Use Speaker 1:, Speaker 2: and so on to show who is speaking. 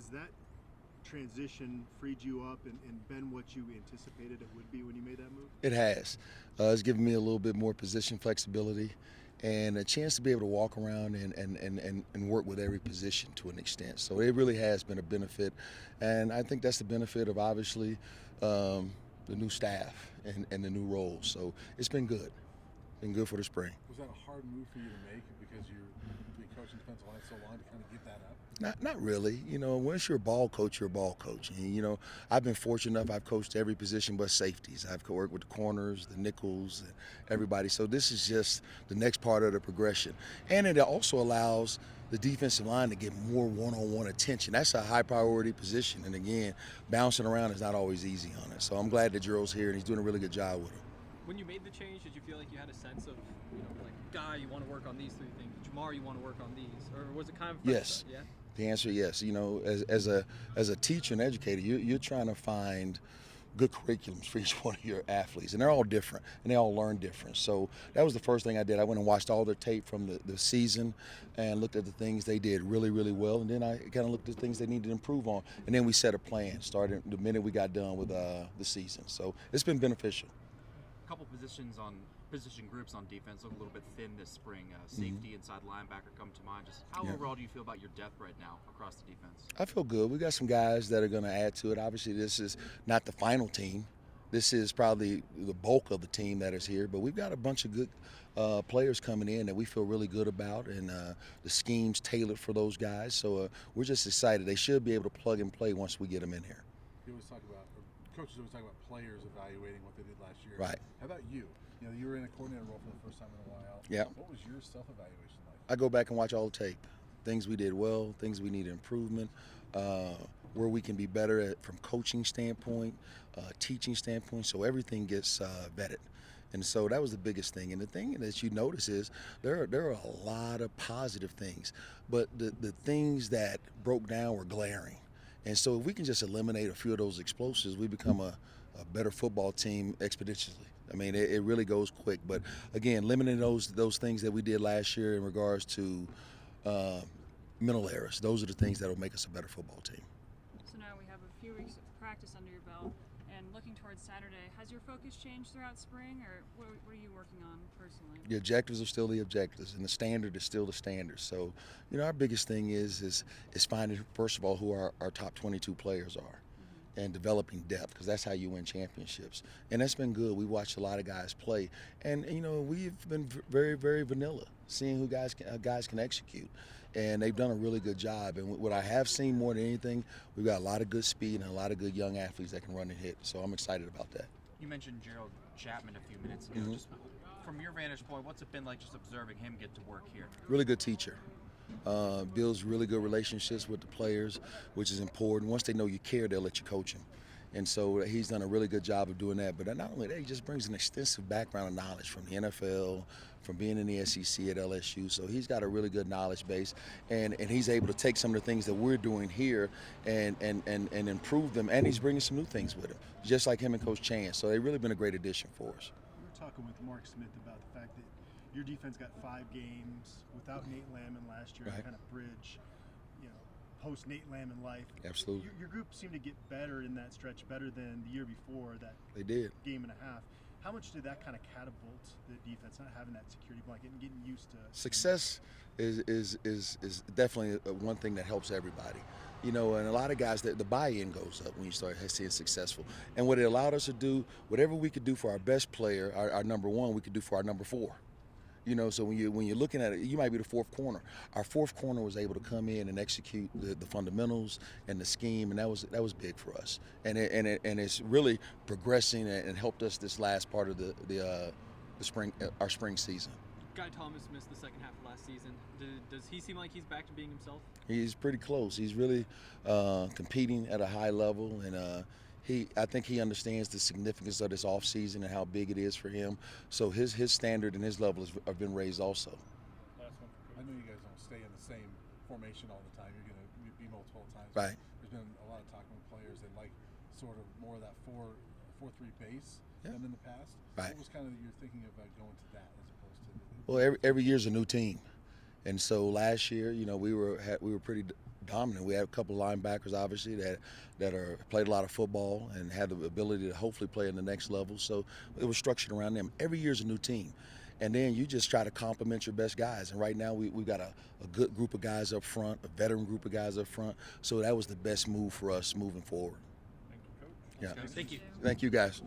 Speaker 1: Has that transition freed you up and been what you anticipated it would be when you made that move?
Speaker 2: It has. It's given me a little bit more position flexibility and a chance to be able to walk around and work with every position to an extent. So it really has been a benefit. And I think that's the benefit of obviously the new staff and the new roles. So it's been good. Been good for the spring.
Speaker 3: Was that a hard move for you to make because you've been coaching defensive line so long to kind of give that up?
Speaker 2: Not really. You know, once you're a ball coach, you're a ball coach. And, you know, I've been fortunate enough. I've coached every position but safeties. I've worked with the corners, the nickels, and everybody. So this is just the next part of the progression. And it also allows the defensive line to get more one-on-one attention. That's a high priority position. And again, bouncing around is not always easy on it. So I'm glad that Jero's here and he's doing a really good job with him.
Speaker 4: When you made the change, did you feel like you had a sense of, like, Guy, you want to work on these three things, Jamar, you want to work on these, or was it kind of
Speaker 2: yes?
Speaker 4: Yeah.
Speaker 2: The answer is yes. You know, as a teacher and educator, you're trying to find good curriculums for each one of your athletes, and they're all different, and they all learn different. So that was the first thing I did. I went and watched all their tape from the season and looked at the things they did really, really well, and then I kind of looked at the things they needed to improve on, and then we set a plan, starting the minute we got done with the season. So it's been beneficial.
Speaker 5: A couple position groups on defense look a little bit thin this spring. Safety, inside linebacker come to mind. Just how overall do you feel about your depth right now across the defense?
Speaker 2: I feel good. We got some guys that are going to add to it. Obviously, this is not the final team. This is probably the bulk of the team that is here, but we've got a bunch of good players coming in that we feel really good about, and the scheme's tailored for those guys. So we're just excited. They should be able to plug and play once we get them in here.
Speaker 3: You always talk about, or coaches always talk about players evaluating what they did last year.
Speaker 2: Right.
Speaker 3: How about you? You know, you were in a coordinator role for the first time in a while.
Speaker 2: Yeah.
Speaker 3: What was your self-evaluation like?
Speaker 2: I go back and watch all the tape. Things we did well, things we need improvement, where we can be better at from coaching standpoint, teaching standpoint. So everything gets vetted. And so that was the biggest thing. And the thing that you notice is there are a lot of positive things, but the things that broke down were glaring. And so if we can just eliminate a few of those explosives, we become a better football team expeditiously. I mean, it really goes quick. But again, limiting those things that we did last year in regards to mental errors, those are the things that will make us a better football team.
Speaker 6: So now we have a few weeks of practice under your belt, and looking towards Saturday, has your focus changed throughout spring, or what are you working on personally?
Speaker 2: The objectives are still the objectives, and the standard is still the standard. So, you know, our biggest thing is finding, first of all, who our top 22 players are, and developing depth, because that's how you win championships. And that's been good. We watched a lot of guys play, and you know, we've been very, very vanilla, seeing who guys can execute, and they've done a really good job. And what I have seen more than anything, we've got a lot of good speed and a lot of good young athletes that can run and hit. So I'm excited about that.
Speaker 5: You mentioned Gerald Chapman a few minutes ago. Just from your vantage point, what's it been like just observing him get to work here?
Speaker 2: Really good teacher. Builds really good relationships with the players, which is important. Once they know you care, they'll let you coach them. And so he's done a really good job of doing that. But not only that, he just brings an extensive background of knowledge from the NFL, from being in the SEC at LSU. So he's got a really good knowledge base, and he's able to take some of the things that we're doing here and improve them. And he's bringing some new things with him, just like him and Coach Chan. So they've really been a great addition for us.
Speaker 1: We were talking with Mark Smith about the fact that your defense got 5 games without Nate Landman last year,
Speaker 2: Right.
Speaker 1: to kind of bridge, post Nate Landman life.
Speaker 2: Absolutely.
Speaker 1: Your group seemed to get better in that stretch, better than the year before, that
Speaker 2: They did.
Speaker 1: game and a half. How much did that kind of catapult the defense, not having that security blanket and getting used to
Speaker 2: Success is definitely one thing that helps everybody. You know, and a lot of guys, the buy-in goes up when you start seeing successful. And what it allowed us to do, whatever we could do for our best player, our number one, we could do for our number 4. You know, so when you're looking at it, you might be the fourth corner. Our fourth corner was able to come in and execute the fundamentals and the scheme, and that was big for us. And it's really progressing and helped us this last part of the spring, our spring season.
Speaker 4: Guy Thomas missed the second half of last season. Does he seem like he's back to being himself?
Speaker 2: He's pretty close. He's really competing at a high level, and I think he understands the significance of this off season and how big it is for him. So his standard and his level have been raised also.
Speaker 3: Last one. I know you guys don't stay in the same formation all the time. You're going to be multiple times.
Speaker 2: Right.
Speaker 3: There's been a lot of talk with players that like sort of more of that 4-3 base than in the past.
Speaker 2: Right.
Speaker 3: What was kind of your thinking about going to that as opposed to?
Speaker 2: Well, every year's a new team, and so last year, you know, we were pretty dominant. We had a couple of linebackers, obviously, that are played a lot of football and had the ability to hopefully play in the next level. So it was structured around them. Every year's a new team. And then you just try to complement your best guys. And right now we've got a good group of guys up front, a veteran group of guys up front. So that was the best move for us moving forward.
Speaker 1: Thank you, Coach.
Speaker 2: Yeah.
Speaker 4: Thank you.
Speaker 2: Thank you, guys.